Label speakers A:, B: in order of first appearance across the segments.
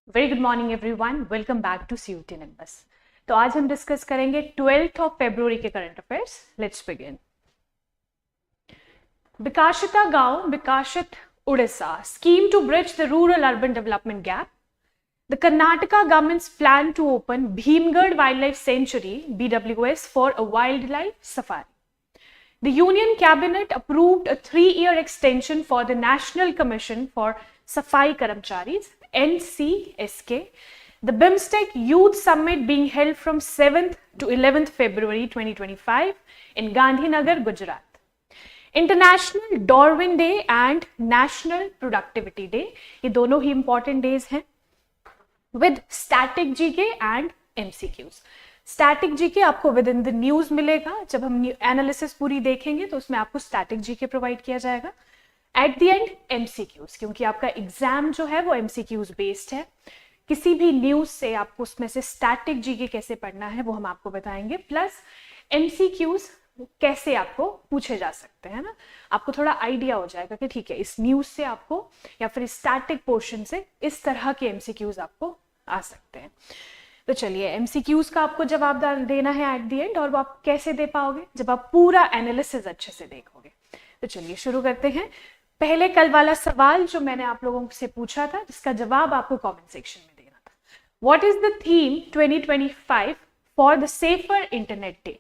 A: Very good morning everyone, welcome back to CUT Nimbus. तो आज हम डिस्कस करेंगे 12th ऑफ फरवरी के current affairs. Let's begin. Viksita Gaon Viksit Odisha scheme to bridge the rural urban development gap. The Karnataka government's plan to open Bhimgarh Wildlife Sanctuary (BWS) for a wildlife safari. The Union Cabinet approved a 3-year extension for the National Commission for Safai Karamcharis (NCSK). The BIMSTEC Youth Summit being held from 7th to 11th February 2025 in Gandhinagar, Gujarat. International Darwin Day and National Productivity Day. ये दोनों ही important days हैं. With static GK and MCQs. Static GK आपको with in the news मिलेगा। जब हम analysis पूरी देखेंगे तो उसमें आपको स्टैटिक जीके प्रोवाइड किया जाएगा। एट द एंड एमसीक्यूज, क्योंकि आपका एग्जाम जो है वो एमसीक्यूज बेस्ड है। किसी भी न्यूज से आपको उसमें से स्टैटिक जीके कैसे पढ़ना है वो हम आपको बताएंगे, प्लस एमसीक्यूज कैसे आपको पूछे जा सकते हैं ना। आपको थोड़ा आइडिया हो जाएगा कि ठीक है, इस न्यूज से आपको या फिर स्टैटिक पोर्शन से इस तरह के एमसीक्यूज आपको आ सकते हैं। तो चलिए, एमसीक्यूज का आपको जवाब देना है एट द एंड, और वो आप कैसे दे पाओगे जब आप पूरा एनालिसिस अच्छे से देखोगे। तो चलिए शुरू करते हैं। पहले कल वाला सवाल जो मैंने आप लोगों से पूछा था, जिसका जवाब आपको कमेंट सेक्शन में देना था। What is the theme 2025 for the safer internet day?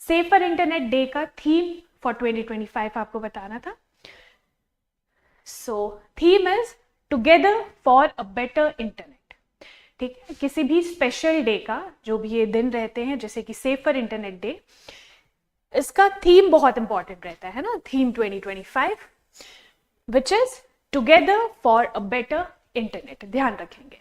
A: Safer internet day का थीम फॉर 2025 आपको बताना था। So theme is together for a better internet. ठीक है, किसी भी स्पेशल डे का जो भी ये दिन रहते हैं, जैसे कि सेफर इंटरनेट डे, इसका थीम बहुत इंपॉर्टेंट रहता है ना। Theme 2025 which is together for a better internet, ध्यान रखेंगे।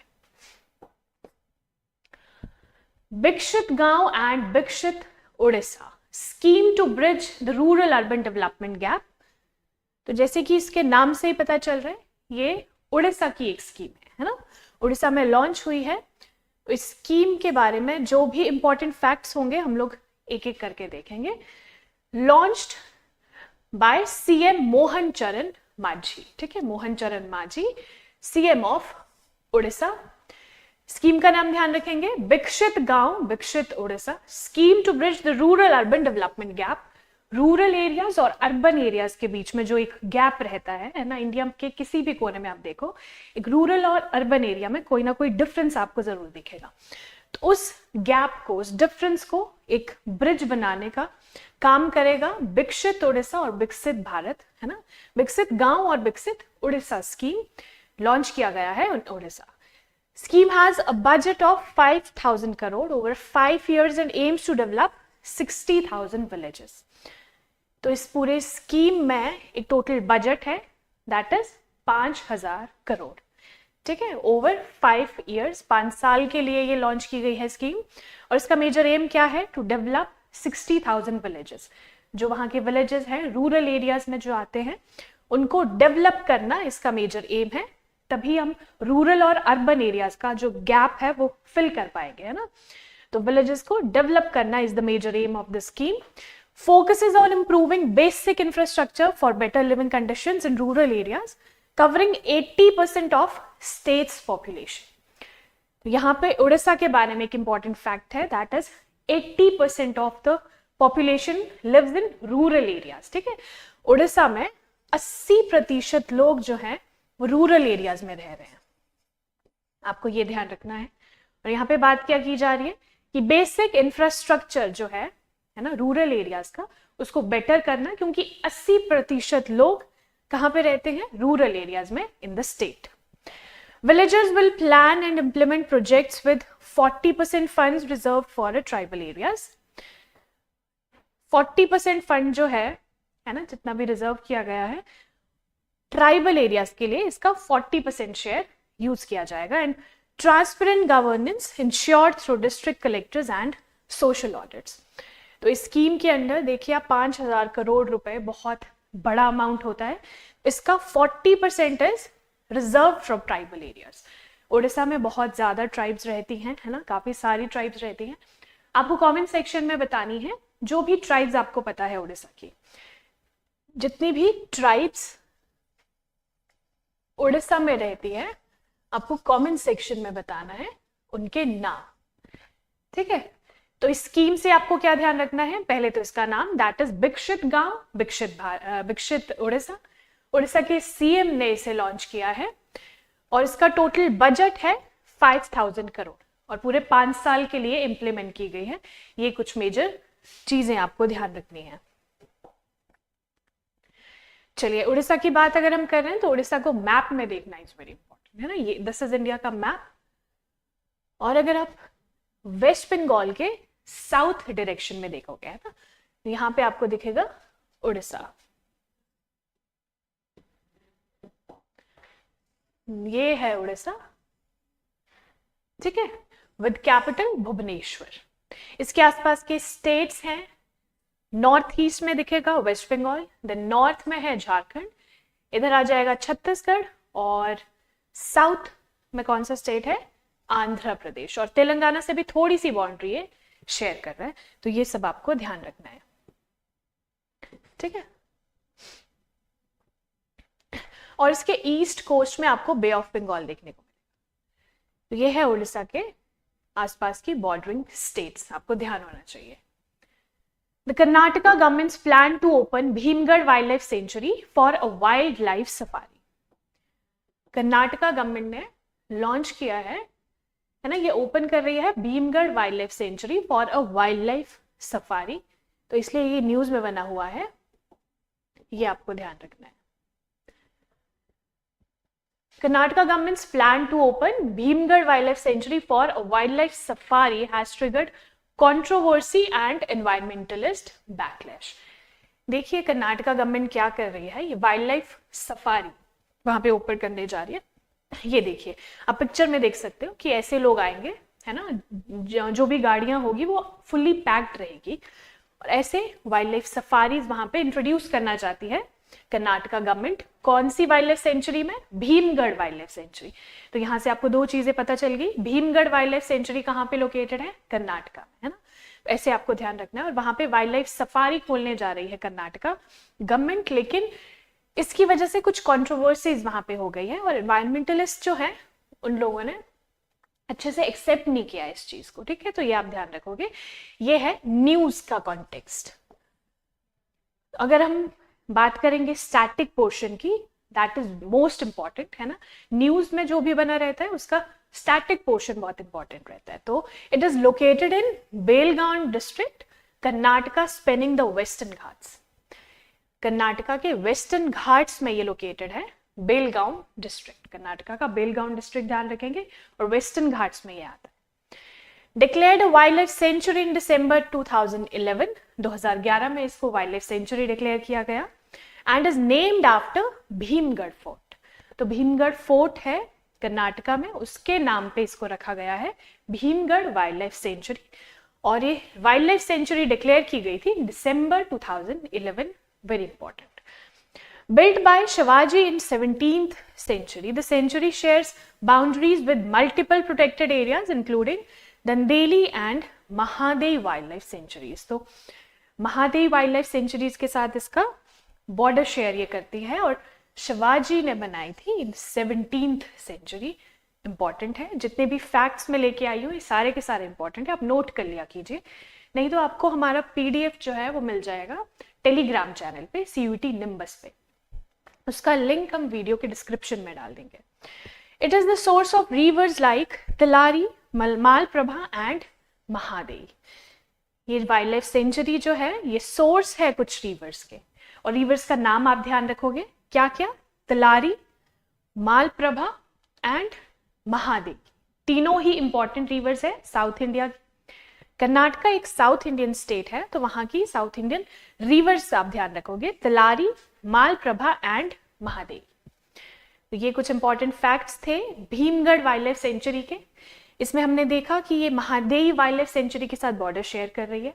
A: विकसित गांव एंड विकसित Odisha scheme to bridge the rural urban development gap. तो जैसे कि इसके नाम से ही पता चल रहा है, ये उड़ीसा की एक स्कीम है ना, उड़ीसा में लॉन्च हुई है। इस स्कीम के बारे में जो भी इंपॉर्टेंट फैक्ट्स होंगे हम लोग एक एक करके देखेंगे। Launched by CM Mohan Charan Manjhi. ठीक है, Mohan Charan Majhi, CM of Odisha. Scheme का नाम ध्यान रखेंगे, विकसित गांव विकसित Odisha scheme to bridge the rural urban development gap. Rural areas और अर्बन एरियाज के बीच में जो एक गैप रहता है ना, इंडिया के किसी भी कोने में आप देखो, एक रूरल और अर्बन एरिया में कोई ना कोई डिफरेंस आपको जरूर दिखेगा। तो उस गैप को, उस डिफरेंस को एक ब्रिज बनाने का काम करेगा विकसित उड़ीसा और विकसित भारत, है ना। विकसित गांव और विकसित उड़ीसा स्कीम लॉन्च किया गया है Orissa. Scheme has a budget of 5,000 crore over 5 years and aims to develop 60,000 villages. तो इस पूरे स्कीम में एक टोटल बजट है, दैट इज 5,000 करोड़। ठीक है, ओवर 5 years, 5 साल के लिए ये लॉन्च की गई है स्कीम। और इसका मेजर एम क्या है? To develop 60,000 villages. जो वहां के विलेजेस हैं, रूरल एरियाज में जो आते हैं, उनको डेवलप करना इसका मेजर एम है। तभी हम रूरल और अर्बन एरियाज का जो गैप है वो फिल कर पाएंगे, है ना। तो विलेजेस को डेवलप करना is the major aim of the scheme. Focuses on improving basic infrastructure for better living conditions in rural areas, covering 80% of state's population. यहाँ पे उड़ीसा के बारे में एक important fact है, that is 80% of the population lives in rural areas. ठीक है, उड़ीसा में 80% लोग जो हैं वो रूरल एरियाज में रह रहे हैं, आपको ये ध्यान रखना है। और यहाँ पे बात क्या की जा रही है कि बेसिक इंफ्रास्ट्रक्चर जो है ना रूरल एरियाज का, उसको बेटर करना, क्योंकि 80% लोग कहां पे रहते हैं? रूरल एरियाज में in the state. Villagers will plan and implement projects with 40% funds reserved for a tribal areas. 40% fund जो है ना, जितना भी रिजर्व किया गया है ट्राइबल एरियाज के लिए, इसका 40% शेयर यूज किया जाएगा। And transparent governance ensured through district collectors and social audits. तो इस स्कीम के अंदर देखिए, 5,000 करोड़ रुपए बहुत बड़ा अमाउंट होता है। इसका 40% is reserve from tribal areas. Orissa में बहुत ज्यादा ट्राइब्स रहती हैं, है ना, काफी सारी ट्राइब्स रहती हैं। आपको कमेंट सेक्शन में बतानी है जो भी ट्राइब्स आपको पता है उड़ीसा की। जितनी भी ट्राइब्स उड़ीसा में रहती है, आपको कमेंट सेक्शन में बताना है उनके नाम, ठीक है। तो इस स्कीम से आपको क्या ध्यान रखना है, पहले तो इसका नाम, दैट इज बिकशित गांव, बिकशित उड़ीसा। उड़ीसा के सीएम ने इसे लॉन्च किया है और इसका टोटल बजट है 5000 करोड़ और पूरे 5 साल के लिए इंप्लीमेंट की गई है। ये कुछ मेजर चीजें आपको ध्यान रखनी है। चलिए, उड़ीसा की बात अगर हम कर रहे हैं तो उड़ीसा को मैप में देखना इज वेरी इंपॉर्टेंट, है ना। ये दिस इज इंडिया का मैप। और अगर आप वेस्ट बंगाल के साउथ डायरेक्शन में देखोगे, है ना, तो यहां पे आपको दिखेगा उड़ीसा। ये है उड़ीसा, ठीक है, विद कैपिटल भुवनेश्वर। इसके आसपास के स्टेट्स हैं, नॉर्थ ईस्ट में दिखेगा वेस्ट बंगाल, देन नॉर्थ में है झारखंड, इधर आ जाएगा छत्तीसगढ़, और साउथ में कौन सा स्टेट है, आंध्र प्रदेश, और तेलंगाना से भी थोड़ी सी बाउंड्री है, शेयर कर रहा है। तो ये सब आपको ध्यान रखना है, ठीक है। और इसके ईस्ट कोस्ट में आपको बे ऑफ बंगाल देखने को मिलेगा। तो ये है उड़ीसा के आसपास की बॉर्डरिंग स्टेट्स, आपको ध्यान होना चाहिए। The Karnataka government's plan to open Bhimgarh Wildlife Sanctuary for a wildlife safari. Karnataka government ने लॉन्च किया है ना, ये ओपन कर रही है Bhimgarh wildlife century for a wild life safari. तो इसलिए ये न्यूज में बना हुआ है, ये आपको ध्यान रखना है। Karnataka government's plan to open Bhimgarh Wildlife Sanctuary for a wildlife safari has triggered controversy and environmentalist backlash. देखिए कर्नाटका गवर्नमेंट क्या कर रही है, ये वाइल्ड लाइफ सफारी वहां पे ओपन करने जा रही है। ये देखिए, आप पिक्चर में देख सकते हो कि ऐसे लोग आएंगे, है ना, जो भी गाड़ियां होगी वो फुल्ली पैक्ड रहेगी, और ऐसे वाइल्ड लाइफ सफारीज वहां पे इंट्रोड्यूस करना चाहती है कर्नाटका गवर्नमेंट। कौन सी वाइल्ड लाइफ सेंचुरी में, भीमगढ़ वाइल्ड लाइफ सेंचुरी। तो यहां से आपको दो चीजें पता चल गई, भीमगढ़ वाइल्ड लाइफ सेंचुरी कहां पे लोकेटेड है, कर्नाटका में, है ना। ऐसे आपको ध्यान रखना है। और वहां पे वाइल्ड लाइफ सफारी खोलने जा रही है कर्नाटका गवर्नमेंट, लेकिन इसकी वजह से कुछ कंट्रोवर्सीज वहां पे हो गई है, और एनवायरमेंटलिस्ट जो है उन लोगों ने अच्छे से एक्सेप्ट नहीं किया इस चीज को, ठीक है। तो ये आप ध्यान रखोगे, ये है न्यूज का कॉन्टेक्स्ट। अगर हम बात करेंगे स्टैटिक पोर्शन की, दैट इज मोस्ट इंपॉर्टेंट, है ना। न्यूज में जो भी बना रहता है उसका स्टैटिक पोर्शन बहुत इंपॉर्टेंट रहता है। तो it is located in Belgaum district, Karnataka, spanning the western Ghats. Karnataka के वेस्टर्न घाट्स में ये लोकेटेड है, बेलगांव डिस्ट्रिक्ट, कर्नाटका का बेलगांव डिस्ट्रिक्ट ध्यान रखेंगे, और वेस्टर्न घाट्स में ये आता है। Declared a wildlife sanctuary in December 2011, 2011 में इसको वाइल्ड लाइफ सेंचुरी डिक्लेयर किया गया, and is named after Bhimgarh fort. तो भीमगढ़ फोर्ट है कर्नाटका में, उसके नाम पे इसको रखा गया है भीमगढ़ वाइल्ड लाइफ सेंचुरी। और ये वाइल्ड लाइफ सेंचुरी डिक्लेयर की गई थी दिसंबर 2011, very important. Built by Shivaji in 17th century, the sanctuary shares boundaries with multiple protected areas including Dandeli and Mahadev wildlife sanctuaries. तो महादेव वाइल्ड लाइफ सेंचुरीज के साथ इसका border share ये करती है, और शिवाजी ने बनाई थी इन 17th सेंचुरी। इंपॉर्टेंट है, जितने भी फैक्ट्स में लेके आई हूँ ये सारे के सारे इंपॉर्टेंट है, आप नोट कर लिया कीजिए, नहीं तो आपको हमारा पीडीएफ जो है वो मिल जाएगा टेलीग्राम चैनल पे, CUET निम्बस पे, उसका लिंक हम वीडियो के डिस्क्रिप्शन में डाल देंगे। It is the source of reverse like Tillari, Malaprabha and Mahadev. ये वाइल्ड लाइफ सेंचुरी जो है ये सोर्स है कुछ रिवर्स के, और रिवर्स का नाम आप ध्यान रखोगे क्या क्या, तिलारी, मालप्रभा एंड महादेव। तीनों ही इंपॉर्टेंट रिवर्स है साउथ इंडिया। कर्नाटका एक साउथ इंडियन स्टेट है, तो वहां की साउथ इंडियन रिवर्स आप ध्यान रखोगे, तिलारी, मालप्रभा एंड महादेव। तो ये कुछ इंपॉर्टेंट फैक्ट्स थे भीमगढ़ वाइल्ड लाइफ सेंचुरी के। इसमें हमने देखा कि ये महादेव वाइल्ड लाइफ सेंचुरी के साथ बॉर्डर शेयर कर रही है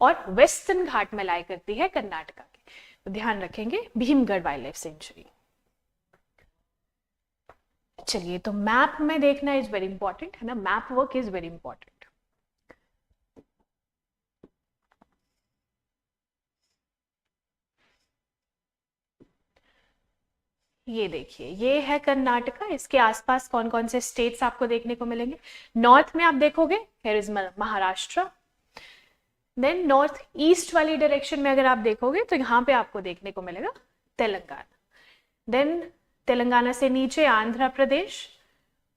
A: और वेस्टर्न घाट में लाई करती है कर्नाटका के, तो ध्यान रखेंगे भीमगढ़ वाइल्ड लाइफ सेंचुरी। चलिए, तो मैप में देखना इज वेरी इंपॉर्टेंट, है ना, map work is very important. ये देखिए, ये है कर्नाटका। इसके आसपास कौन कौन से स्टेट्स आपको देखने को मिलेंगे? नॉर्थ में आप देखोगे here is Maharashtra. Then north east वाली डायरेक्शन में अगर आप देखोगे तो यहाँ पे आपको देखने को मिलेगा तेलंगाना। देन तेलंगाना से नीचे आंध्र प्रदेश,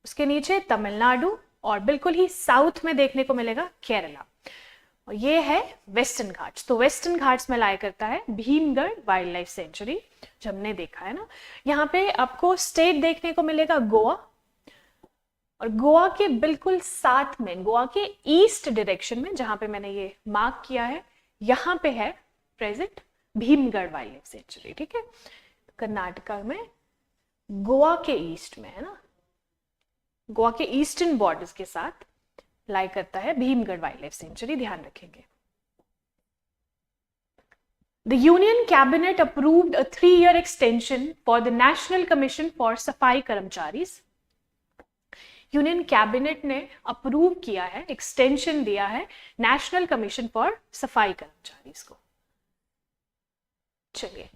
A: उसके नीचे तमिलनाडु, और बिल्कुल ही साउथ में देखने को मिलेगा केरला। और ये है वेस्टर्न घाट्स। तो वेस्टर्न घाट्स में लाया करता है भीमगढ़ वाइल्ड लाइफ सेंचुरी, जो हमने देखा है ना। यहाँ पे आपको स्टेट देखने को मिलेगा गोवा, और गोवा के बिल्कुल साथ में, गोवा के ईस्ट डायरेक्शन में, जहां पे मैंने ये मार्क किया है, यहाँ पे है present Bhimgarh wildlife century. ठीक है, कर्नाटका में गोवा के ईस्ट में है ना, गोवा के ईस्टर्न बॉर्डर्स के साथ लाई करता है भीमगढ़ वाइल्ड लाइफ सेंचुरी, ध्यान रखेंगे। The Union Cabinet approved a 3-year extension for the National Commission for सफाई कर्मचारी। यूनियन कैबिनेट ने अप्रूव किया है, एक्सटेंशन दिया है नेशनल कमीशन फॉर सफाई कर्मचारी को। चलिए,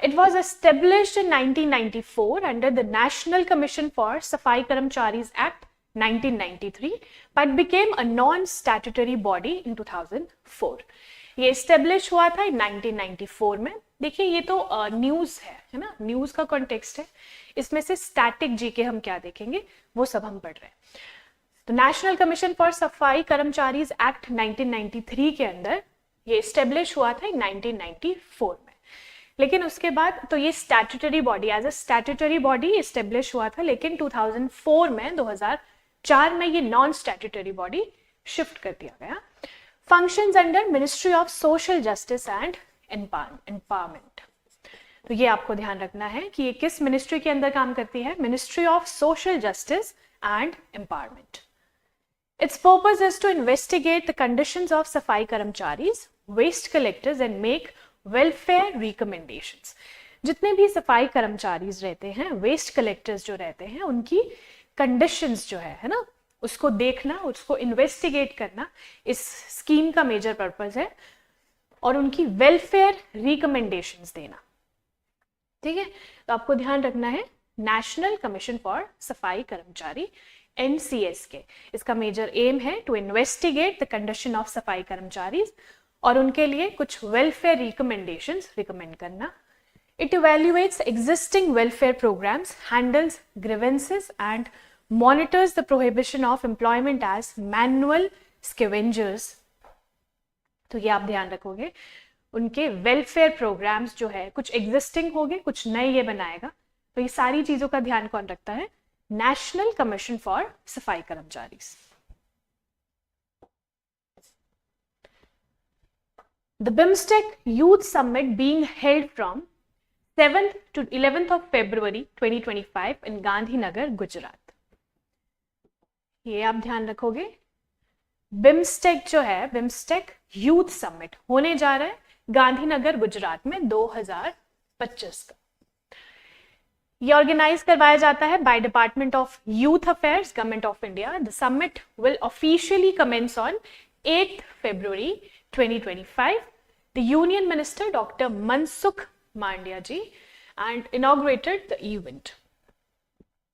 A: it was established in 1994 under the national commission for सफाई कर्मचारीज act 1993 but became a non-statutory body in 2004। ये एस्टेब्लिश हुआ था 1994 में। देखिए, ये तो न्यूज है ना, न्यूज का कॉन्टेक्स्ट है। इसमें से स्टैटिक जीके हम क्या देखेंगे वो सब हम पढ़ रहे हैं। तो नेशनल कमीशन फॉर सफाई कर्मचारीज एक्ट 1993 के अंदर ये एस्टेब्लिश हुआ था 1994 में। लेकिन उसके बाद तो ये statutory body, as a statutory body establish हुआ था, लेकिन 2004 में 2004 में ये नॉन स्टैट्यूटरी बॉडी शिफ्ट कर दिया गया। Functions under ministry of social justice and empowerment. तो ये आपको ध्यान रखना है कि ये किस मिनिस्ट्री के अंदर काम करती है, ministry of social justice and empowerment. Its purpose is to investigate the conditions of safai karmacharis, waste collectors and make welfare recommendations. जितने भी सफाई कर्मचारीज रहते हैं, वेस्ट कलेक्टर्स जो रहते हैं, उनकी कंडीशंस जो है ना, उसको देखना, उसको इन्वेस्टिगेट करना इस स्कीम का मेजर पर्पस है, और उनकी वेलफेयर रिकमेंडेशंस देना। ठीक है, तो आपको ध्यान रखना है नेशनल कमीशन फॉर सफाई कर्मचारी, NCS के, इसका मेजर एम है to investigate the condition of सफाई कर्मचारी और उनके लिए कुछ वेलफेयर रिकमेंडेशंस रिकमेंड करना। It evaluates existing welfare programs, handles grievances and monitors the prohibition of employment as manual scavengers। तो ये आप ध्यान रखोगे, उनके वेलफेयर प्रोग्राम्स जो है कुछ एग्जिस्टिंग होंगे, कुछ नए ये बनाएगा। तो ये सारी चीजों का ध्यान कौन रखता है? नेशनल कमीशन फॉर सफाई कर्मचारी। The BIMSTEC Youth Summit being held from 7th to 11th of February 2025 in Gandhinagar, Gujarat. ये आप ध्यान रखोगे, बिम्स्टेक जो है, बिम्स्टेक यूथ समिट होने जा रहा है गांधीनगर, गुजरात में 2025 का। ये ऑर्गेनाइज करवाया जाता है by department of youth affairs, government of India. The summit will officially commence on 8th February 2025। The union minister doctor Mansukh Mandaviya ji and inaugurated the event.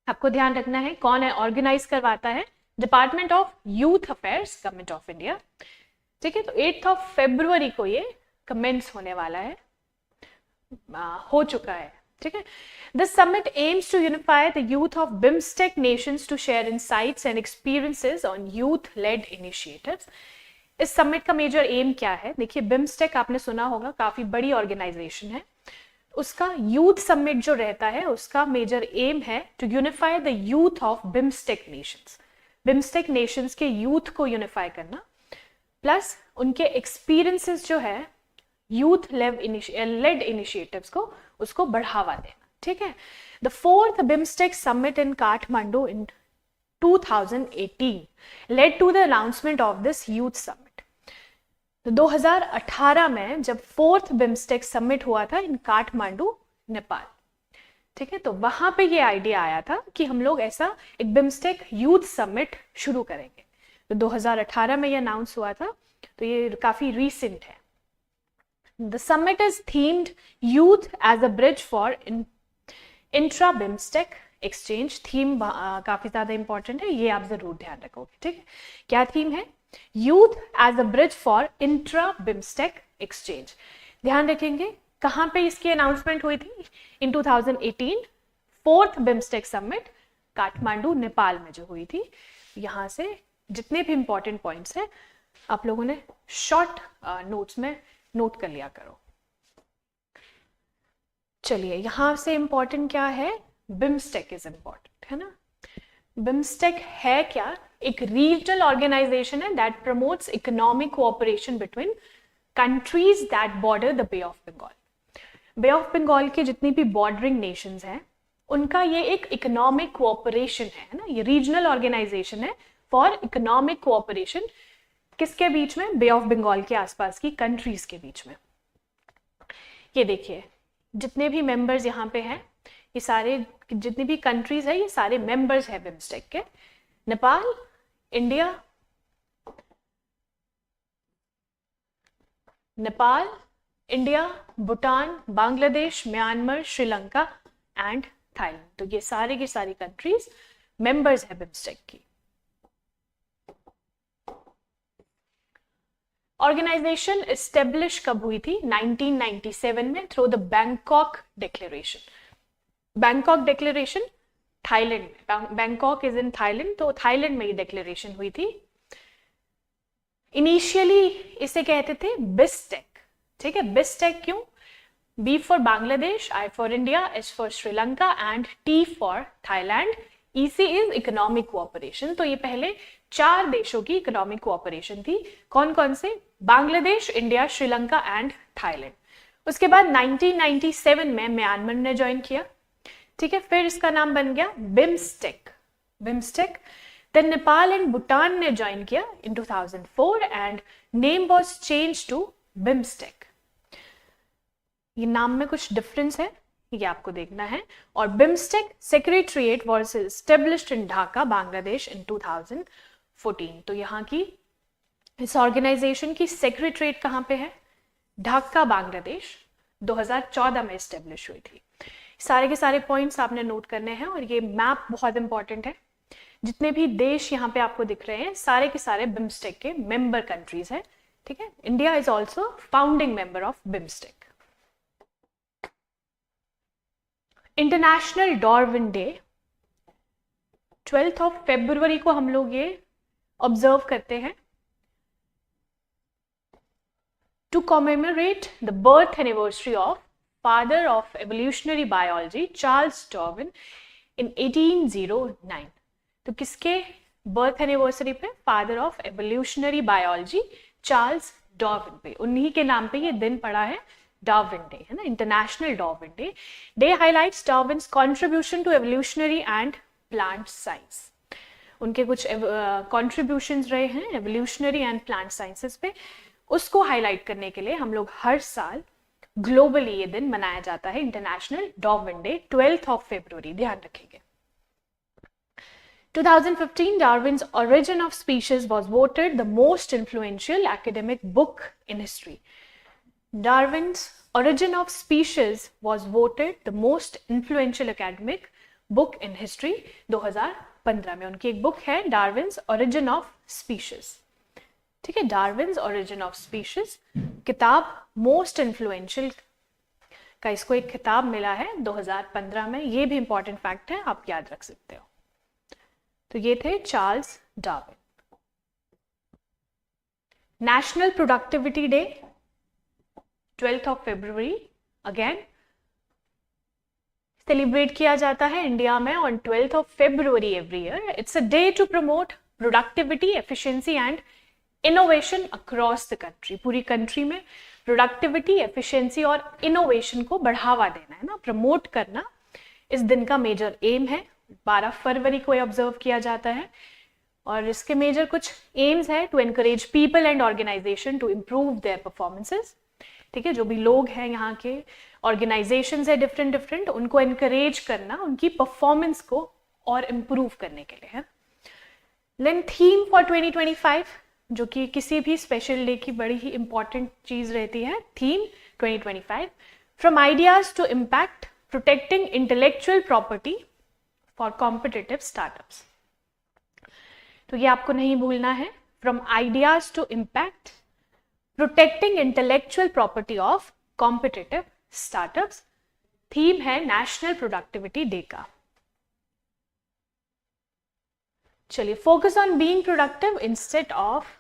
A: आपको ध्यान रखना है कौन है ऑर्गेनाइज करवाता है? Department of youth affairs, government of India. ठीक है, तो 8th February को ये कमेंस होने वाला है, हो चुका है। ठीक है, this summit aims to unify the youth of BIMSTEC nations to share insights and experiences on youth led initiatives. इस समिट का मेजर एम क्या है? देखिए, बिम्स्टेक आपने सुना होगा, काफी बड़ी ऑर्गेनाइजेशन है। उसका यूथ समिट जो रहता है, उसका मेजर एम है to unify the youth of BIMSTEC nations. BIMSTEC nations के यूथ को यूनिफाई करना, प्लस उनके एक्सपीरियंसेस जो है यूथ लेड इनिशिएटिव्स को, उसको बढ़ावा देना। ठीक है, the 4th BIMSTEC summit in Kathmandu in 2018 led to the announcement of this youth summit। तो 2018 में जब 4th बिम्स्टेक समिट हुआ था इन काठमांडू, नेपाल। ठीक है, तो वहां पे ये आइडिया आया था कि हम लोग ऐसा एक बिम्स्टेक यूथ समिट शुरू करेंगे। तो 2018 में ये अनाउंस हुआ था, तो ये काफी रीसेंट है। The summit is themed youth as a bridge for intra BIMSTEC exchange, theme काफी ज्यादा इंपॉर्टेंट है, ये आप जरूर ध्यान रखोगे, ठीक है। क्या थीम है? Youth as a bridge for intra BIMSTEC exchange. ध्यान रखेंगे कहां पे इसकी अनाउंसमेंट हुई थी? In 2018 4th BIMSTEC summit Kathmandu Nepal में जो हुई थी। यहां से जितने भी इंपॉर्टेंट पॉइंट्स हैं आप लोगों ने शॉर्ट नोट्स में नोट कर लिया करो। चलिए यहां से इंपॉर्टेंट क्या है? बिम्स्टेक इज इंपॉर्टेंट, है ना। बिम्स्टेक है क्या? एक रीजनल ऑर्गेनाइजेशन है that promotes economic cooperation between countries that border the bay of Bengal. Bay of Bengal के जितनी भी बॉर्डरिंग नेशंस हैं उनका ये एक इकोनॉमिक कोऑपरेशन है ना, ये रीजनल ऑर्गेनाइजेशन है फॉर इकोनॉमिक कोऑपरेशन। किसके बीच में? बे ऑफ बंगाल के आसपास की कंट्रीज के बीच में। ये देखिए जितने भी मेंबर्स यहाँ पे हैं, ये सारे जितनी भी कंट्रीज है ये सारे मेंबर्स हैं बिम्स्टेक के। Nepal, India, Bhutan, Bangladesh, Myanmar, Sri Lanka and Thailand. तो ये सारे की सारी कंट्रीज मेंबर्स है बिम्स्टेक की। ऑर्गेनाइजेशन एस्टेब्लिश कब हुई थी? 1997 में through the Bangkok declaration. Bangkok declaration Thailand में, बैंकॉक इज इन थाईलैंड, तो थाईलैंड में ये डिक्लेरेशन हुई थी। इनिशियली इसे कहते थे बिस्टेक, ठीक है। बिस्टेक क्यों? B for Bangladesh, I for India, S for Sri Lanka and T for Thailand. EC is economic cooperation. तो ये पहले 4 देशों की इकोनॉमिक कोऑपरेशन थी। कौन कौन से? Bangladesh, India, Sri Lanka and Thailand. उसके बाद 1997 में म्यांमार ने ज्वाइन किया, ठीक है। फिर इसका नाम बन गया BIMSTEC. Then Nepal and Bhutan ने ज्वाइन किया in 2004 and name was change to BIMSTEC. ये नाम में कुछ डिफरेंस है, ये आपको देखना है। और BIMSTEC secretariat was established in Dhaka, Bangladesh in 2014। तो यहाँ की इस ऑर्गेनाइजेशन की सेक्रेटरीट कहाँ पे है? ढाका, बांग्लादेश, 2014 में एस्टेब्लिश हुई थी। सारे के सारे पॉइंट्स आपने नोट करने हैं और ये मैप बहुत इंपॉर्टेंट है। जितने भी देश यहाँ पे आपको दिख रहे हैं सारे के सारे बिम्स्टेक के मेंबर कंट्रीज हैं, ठीक है। India is also founding member of BIMSTEC. International Darwin day 12th of February को हम लोग ये ऑब्जर्व करते हैं to commemorate the birth anniversary of father of evolutionary biology Charles Darwin in 1809। तो किसके बर्थ एनिवर्सरी पे? Father of evolutionary biology Charles Darwin पे, उन्हीं के नाम पे ये दिन पड़ा है डार्विन डे, है ना, international Darwin day. Day highlights Darwin's contribution to evolutionary and plant science. उनके कुछ कंट्रीब्यूशंस रहे हैं एवोल्यूशनरी एंड प्लांट साइंसेस पे, उसको हाईलाइट करने के लिए हम लोग हर साल ग्लोबली ये दिन मनाया जाता है, international Darwin day 12th of फरवरी। ध्यान रखेंगे। 2015 Darwin's Origin of Species was voted the most influential academic book in history. Darwin's Origin of Species was voted the most influential academic book in history 2015 में। उनकी एक book है Darwin's Origin of Species, ठीक है। Darwin's Origin of Species किताब most influential का इसको एक किताब मिला है 2015 में। ये भी इंपॉर्टेंट फैक्ट है, आप याद रख सकते हो। तो ये थे Charles Darwin. National productivity day 12th of February again celebrate किया जाता है इंडिया में on 12th of February every year. It's a day to promote productivity, efficiency and innovation across the country. पूरी कंट्री में प्रोडक्टिविटी, एफिशिएंसी और innovation को बढ़ावा देना, है ना, प्रमोट करना इस दिन का मेजर एम है। 12 फरवरी को ऑब्जर्व किया जाता है और इसके मेजर कुछ एम्स है to encourage people and organisation to improve their performances, ठीक है। जो भी लोग हैं यहाँ के, ऑर्गेनाइजेशंस है डिफरेंट, उनको एनकरेज करना उनकी परफॉर्मेंस को और इम्प्रूव करने के लिए है। देन थीम फॉर 2025, जो कि किसी भी स्पेशल डे की बड़ी ही इंपॉर्टेंट चीज रहती है, theme 2025 from ideas to impact protecting intellectual property for competitive startups. तो ये आपको नहीं भूलना है, from ideas to impact, protecting intellectual property of competitive startups. Theme है नेशनल प्रोडक्टिविटी डे का। चलिए, focus on being productive instead of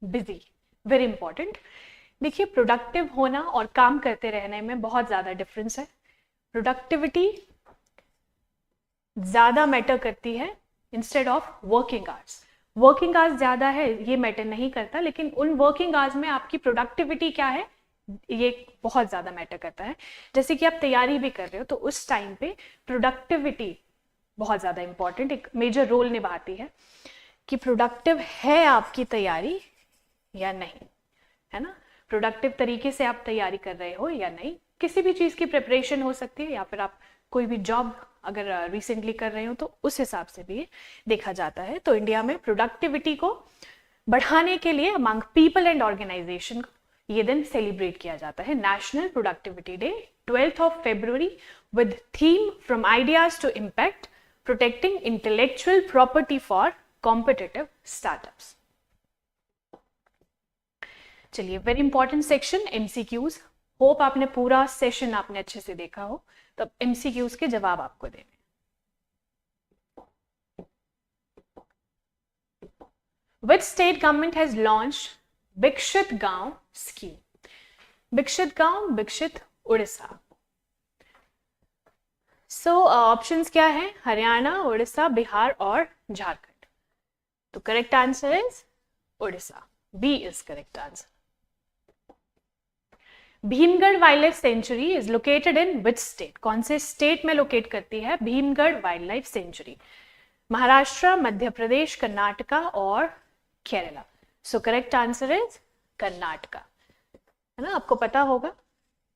A: busy, very important. देखिए, प्रोडक्टिव होना और काम करते रहने में बहुत ज्यादा डिफरेंस है। प्रोडक्टिविटी ज्यादा मैटर करती है instead of working hours. Working hours ज्यादा है ये मैटर नहीं करता, लेकिन उन वर्किंग आवर्स में आपकी प्रोडक्टिविटी क्या है ये बहुत ज्यादा मैटर करता है। जैसे कि आप तैयारी भी कर रहे हो तो उस टाइम पे प्रोडक्टिविटी बहुत ज्यादा इंपॉर्टेंट, एक मेजर रोल निभाती है कि प्रोडक्टिव है आपकी तैयारी या नहीं, है ना। प्रोडक्टिव तरीके से आप तैयारी कर रहे हो या नहीं। किसी भी चीज की प्रिपरेशन हो सकती है, या फिर आप कोई भी जॉब अगर रिसेंटली कर रहे हो तो उस हिसाब से भी देखा जाता है। तो इंडिया में प्रोडक्टिविटी को बढ़ाने के लिए अमंग पीपल एंड ऑर्गेनाइजेशन ये दिन सेलिब्रेट किया जाता है, national productivity day 12th of February, with theme from ideas to impact, protecting intellectual property for competitive startups। चलिए, very important section MCQs. Hope आपने पूरा सेशन आपने अच्छे से देखा हो, तब एमसीक्यूज के जवाब आपको देने। Which state government has launched विकसित गांव स्कीम? विकसित गांव, विकसित उड़ीसा। सो ऑप्शंस क्या है? हरियाणा, उड़ीसा, बिहार और झारखंड। तो correct answer is Odisha, B is correct answer. Bhimgarh wildlife sanctuary is located in which state? कौन से स्टेट में लोकेट करती है Bhimgarh wildlife sanctuary? Maharashtra, Madhya Pradesh, Karnataka और Kerala. So correct answer is Karnataka, है ना। आपको पता होगा,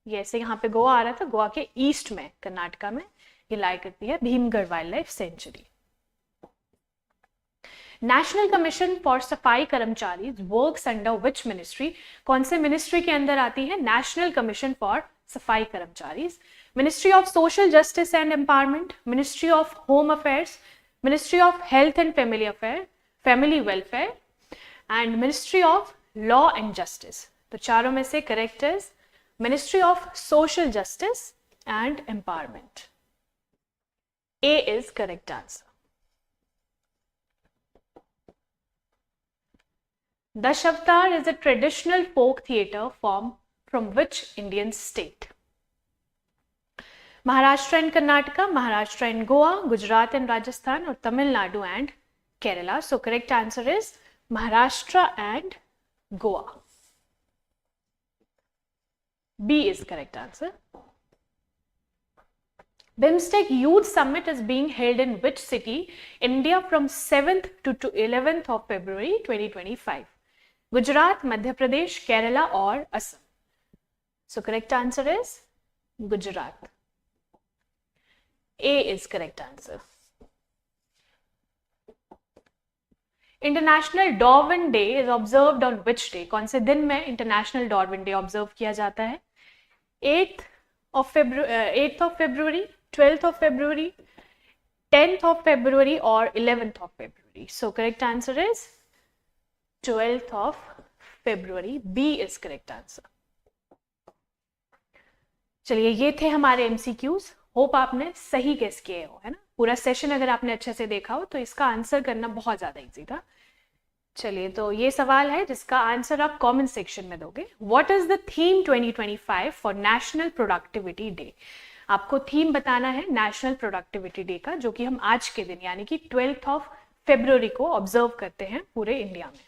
A: ये ऐसे यहाँ पे गोवा आ रहा था, गोवा के ईस्ट में कर्नाटका में ये लाई करती है Bhimgarh wildlife century. National commission for सफाई कर्मचारी वर्क्स अंडर विच मिनिस्ट्री? कौन से मिनिस्ट्री के अंदर आती है नेशनल कमीशन फॉर सफाई कर्मचारी? Ministry of social justice and empowerment, ministry of home affairs, ministry of health and family welfare and ministry of law and justice. तो चारों में से correct is ministry of social justice and empowerment, A is correct answer. Dashavtar is a traditional folk theatre form from which Indian state? Maharashtra and Karnataka, Maharashtra and Goa, Gujarat and Rajasthan, or Tamil Nadu and Kerala. So correct answer is Maharashtra and Goa. B is correct answer. BIMSTEC Youth Summit is being held in which city, India, from 7th to 11th of February 2025? Gujarat, Madhya Pradesh, Kerala और असम। सो correct answer is Gujarat, A is correct answer. International Darwin day is observed on which day? कौन से दिन में international Darwin day observe किया जाता है? 8th of February, 12th of February, 10th of February और 11th of February? So correct answer is 12th of February, B is correct answer। चलिए, ये थे हमारे MCQs। होप आपने सही गेस किए हो, है ना। पूरा सेशन अगर आपने अच्छे से देखा हो तो इसका आंसर करना बहुत ज्यादा इजी था। चलिए, तो ये सवाल है जिसका आंसर आप कमेंट सेक्शन में दोगे। What is the theme 2025 for national productivity day? आपको थीम बताना है नेशनल प्रोडक्टिविटी डे का, जो कि हम आज के दिन यानी कि 12th of February को ऑब्जर्व करते हैं पूरे इंडिया में।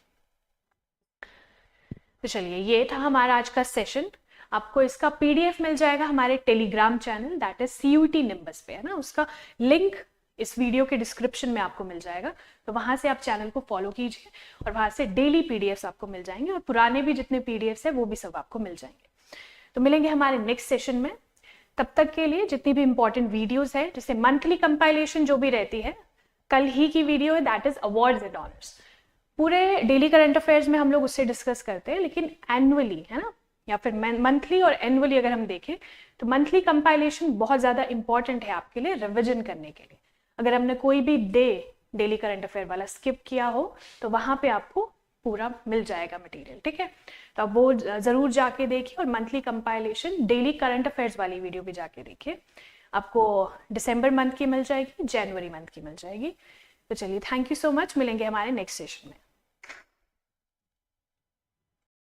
A: तो चलिए, ये था हमारा आज का सेशन। आपको इसका PDF मिल जाएगा हमारे Telegram channel, that is CUET nimbus पे, है ना। उसका लिंक इस वीडियो के डिस्क्रिप्शन में आपको मिल जाएगा। तो वहां से आप चैनल को फॉलो कीजिए और वहां से डेली PDFs आपको मिल जाएंगे, और पुराने भी जितने PDFs है वो भी सब आपको मिल जाएंगे। तो मिलेंगे हमारे नेक्स्ट सेशन में। तब तक के लिए जितनी भी इंपॉर्टेंट वीडियोस है, जैसे मंथली कंपाइलेशन जो भी रहती है, कल ही की वीडियो है that is awards and honours. पूरे डेली करंट अफेयर्स में हम लोग उससे डिस्कस करते हैं, लेकिन एनुअली, है ना, या फिर मंथली और एनुअली अगर हम देखें तो मंथली कंपाइलेशन बहुत ज़्यादा इंपॉर्टेंट है आपके लिए रिविजन करने के लिए। अगर हमने कोई भी डेली करंट अफेयर वाला स्किप किया हो तो वहाँ पे आपको पूरा मिल जाएगा मटेरियल, ठीक है। तो आप वो ज़रूर जाके देखिए और monthly compilation daily current affairs वाली वीडियो भी जाके देखिए। आपको दिसंबर मंथ की मिल जाएगी, जनवरी मंथ की मिल जाएगी। तो चलिए, थैंक यू सो मच, मिलेंगे हमारे नेक्स्ट सेशन में।